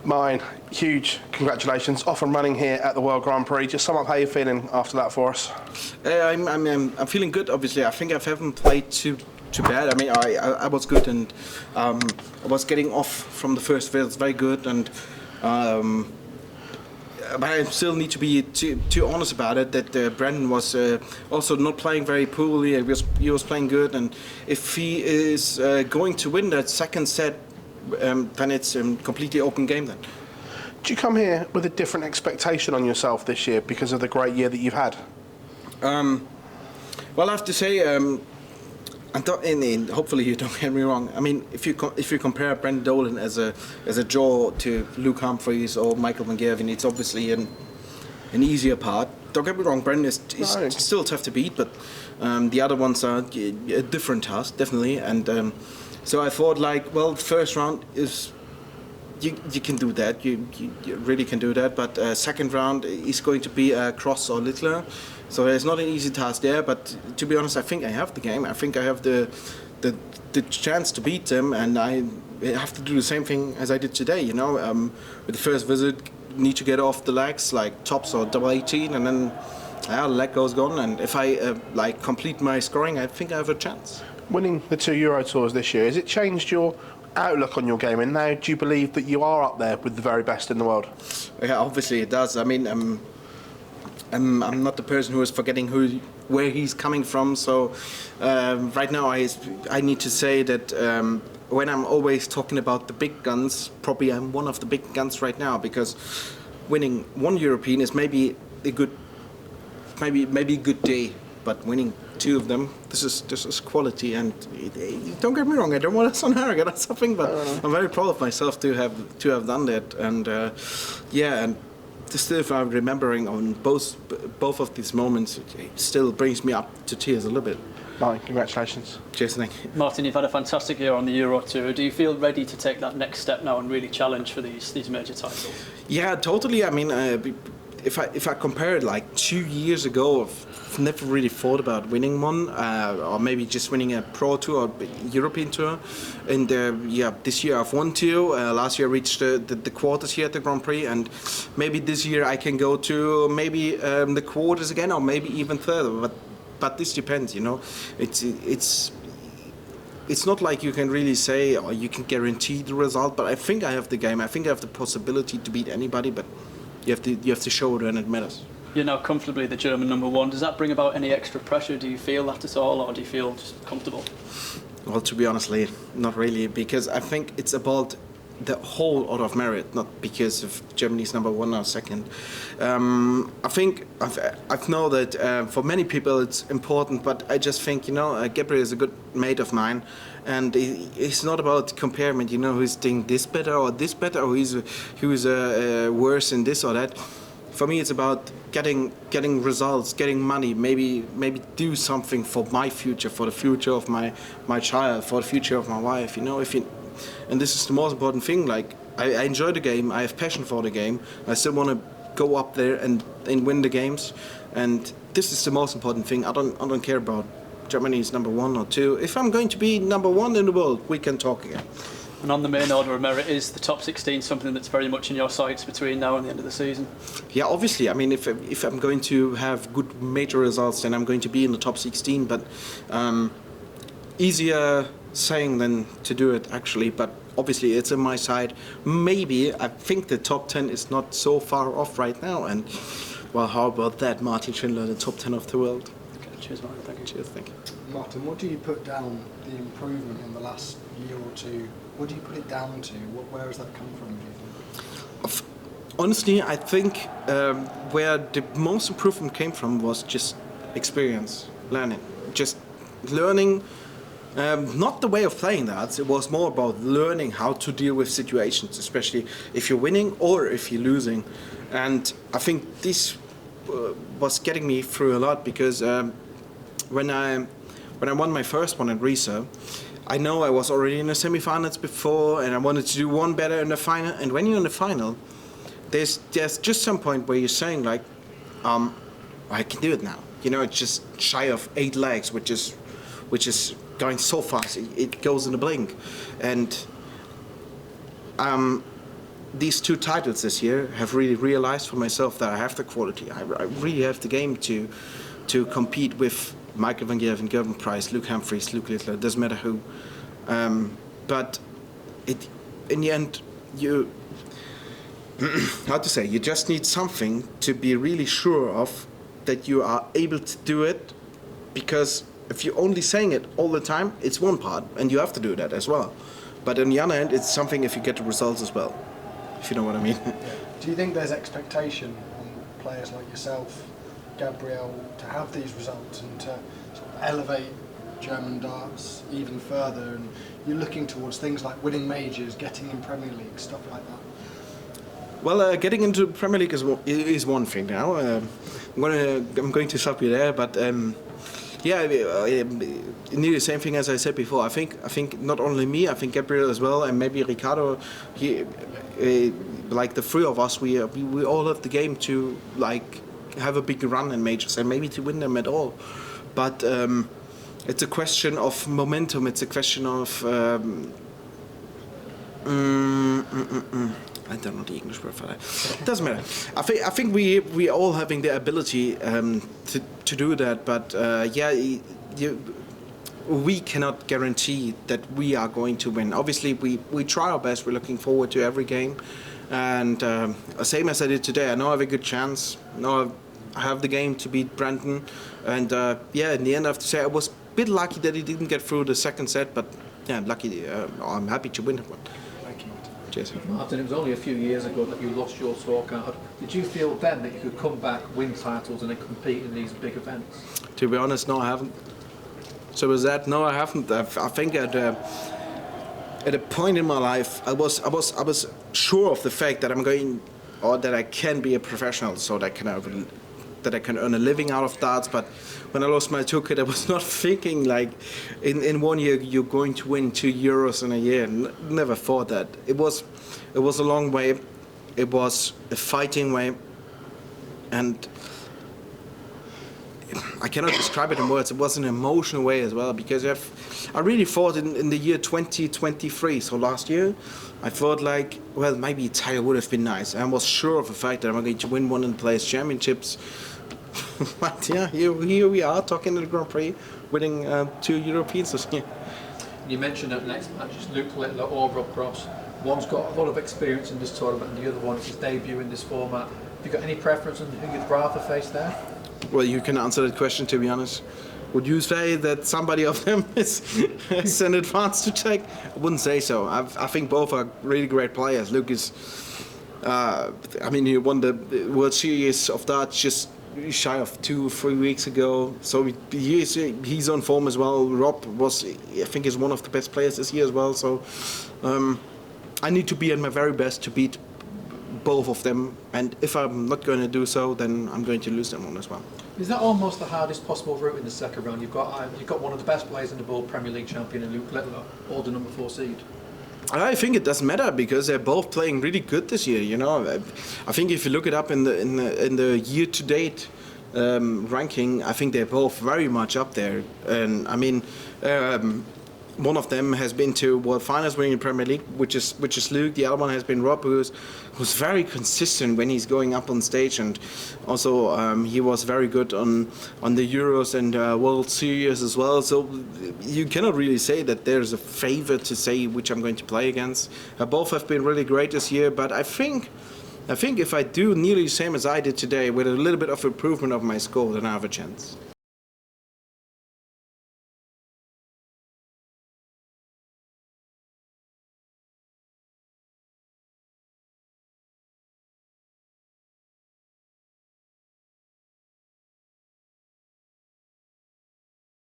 Mine, huge congratulations. Off and running here at the World Grand Prix. Just sum up how you're feeling after that for us. I'm feeling good, obviously. I think I haven't played too bad. I mean, I was good, and I was getting off from the first field very good, and but I still need to be too honest about it, that Brandon was also not playing very poorly. He was playing good, and if he is going to win that second set, then it's a completely open game then. Do you come here with a different expectation on yourself this year because of the great year that you've had? Well, I have to say, hopefully you don't get me wrong. I mean, if you compare Brendan Dolan as a draw to Luke Humphries or Michael Van Gerwen, it's obviously an easier part. Don't get me wrong, Brendan is still tough to beat, but the other ones are a different task, definitely. And so I thought, like, well, the first round is you can do that, you really can do that, but second round is going to be Cross or Littler. So it's not an easy task there, but to be honest, I think I have the game. I think I have the chance to beat them, and I have to do the same thing as I did today. You know, with the first visit, need to get off the legs like tops or double 18, and then the leg goes gone. And if I complete my scoring, I think I have a chance. Winning the 2 Euro Tours this year, has it changed your outlook on your game? And now, do you believe that you are up there with the very best in the world? Yeah, obviously it does. I mean, I'm not the person who is forgetting where he's coming from. So right now I need to say that when I'm always talking about the big guns, probably I'm one of the big guns right now, because winning one European is maybe a good day, but winning two of them, this is quality. And don't get me wrong, I don't want to sound arrogant or something, but I'm very proud of myself to have done that. And and still, if I'm remembering on both of these moments, it still brings me up to tears a little bit. Martin, congratulations. Cheers, thank you. Martin, you've had a fantastic year on the Euro Tour. Do you feel ready to take that next step now and really challenge for these major titles? Yeah, totally. I mean, if I compare it like 2 years ago, I've never really thought about winning one, or maybe just winning a Pro Tour or European Tour. And this year I've won two. Last year I reached the quarters here at the Grand Prix, and maybe this year I can go to maybe the quarters again, or maybe even further. But this depends, you know. It's not like you can really say or you can guarantee the result. But I think I have the game. I think I have the possibility to beat anybody. But you have to show it when it matters. You're now comfortably the German #1. Does that bring about any extra pressure? Do you feel that at all, or do you feel just comfortable? Well, to be honestly, not really, because I think it's about the whole order of merit, not because of Germany's #1 or second. I think I know that for many people it's important, but I just think, you know, Gabriel is a good mate of mine, and it's not about comparison, you know, who's doing this better or who's worse in this or that. For me, it's about getting results, getting money, maybe do something for my future, for the future of my child, for the future of my wife, you know. And this is the most important thing. Like, I enjoy the game, I have passion for the game, I still want to go up there and win the games, and this is the most important thing. I don't care about Germany's #1 or 2. If I'm going to be #1 in the world, we can talk again. And on the main order of merit, is the top 16 something that's very much in your sights between now and the end of the season? Yeah, obviously. I mean, if I'm going to have good major results, then I'm going to be in the top 16. But easier saying than to do it, actually. But obviously, it's on my side. Maybe I think the top 10 is not so far off right now. And well, how about that, Martin Schindler, the top 10 of the world? Okay, cheers, Martin. Thank you. Cheers, thank you. Martin, what do you put down the improvement in the last year or two? What do you put it down to? Where has that come from, do you think? Honestly, I think where the most improvement came from was just experience, learning. Just learning, not the way of playing that. It was more about learning how to deal with situations, especially if you're winning or if you're losing. And I think this was getting me through a lot, because when I won my first one in Riesa, I know I was already in the semi-finals before, and I wanted to do one better in the final. And when you're in the final, there's just some point where you're saying, like, I can do it now. You know, it's just shy of 8 legs, which is going so fast. It goes in a blink. And these 2 titles this year have really realized for myself that I have the quality. I really have the game to compete with Michael Van Gerwen, Gervin Price, Luke Humphries, Luke Littler, doesn't matter who. But in the end, you just need something to be really sure of that you are able to do it, because if you're only saying it all the time, it's one part, and you have to do that as well. But on the other hand, it's something if you get the results as well, if you know what I mean. Do you think there's expectation on players like yourself, Gabriel, to have these results and to sort of elevate German darts even further, and you're looking towards things like winning majors, getting in Premier League, stuff like that? Well, getting into Premier League is one thing now. I'm going to stop you there, but nearly the same thing as I said before. I think not only me, I think Gabriel as well, and maybe Ricardo. Like the 3 of us, we all have the game to like have a big run in majors and maybe to win them at all. But it's a question of momentum. It's a question of I don't know the English word for that. It doesn't matter. I think we all having the ability to do that, but we cannot guarantee that we are going to win. Obviously, we try our best. We're looking forward to every game, and same as I did today. I know I have a good chance. I know I have the game to beat Brandon, and in the end, I have to say I was a bit lucky that he didn't get through the second set, but yeah, lucky. I'm happy to win it one. Cheers. Martin, it was only a few years ago that you lost your tour card. Did you feel then that you could come back, win titles and then compete in these big events? To be honest, no, I haven't. So was that? No, I haven't. I think at a point in my life, I was sure of the fact that I'm going, or that I can be a professional, so that I can earn a living out of darts. But when I lost my tour card, I was not thinking like, in 1 year you're going to win €2 in a year. Never thought that. It was a long way. It was a fighting way, and I cannot describe it in words. It was an emotional way as well, because I really thought in the year 2023, so last year, I thought like, well, maybe a title would have been nice. I was sure of the fact that I'm going to win one in the Players' Championships. But yeah, here we are talking at the Grand Prix, winning 2 Europeans this year. You mentioned that next match is Luke Littler or Rob Cross. One's got a lot of experience in this tournament, and the other one is his debut in this format. Have you got any preference on who you'd rather face there? Well, you can answer that question, to be honest. Would you say that somebody of them is an advance to take? I wouldn't say so. I think both are really great players. Luke is, he won the World Series of Darts just shy of 2-3 weeks ago. So he's on form as well. Rob was, I think, is one of the best players this year as well. So I need to be at my very best to beat both of them, and if I'm not going to do so, then I'm going to lose them one as well. Is that almost the hardest possible route in the second round? You've got one of the best players in the world, Premier League champion, and Luke Littler, or the number 4 seed. I think it doesn't matter, because they're both playing really good this year. You know, I think if you look it up in the year-to-date ranking, I think they're both very much up there. And I mean, one of them has been to World Finals winning the Premier League, which is Luke. The other one has been Rob, who's very consistent when he's going up on stage, and also he was very good on the Euros and World Series as well. So you cannot really say that there's a favourite to say which I'm going to play against. Both have been really great this year, but I think if I do nearly the same as I did today, with a little bit of improvement of my score, then I have a chance.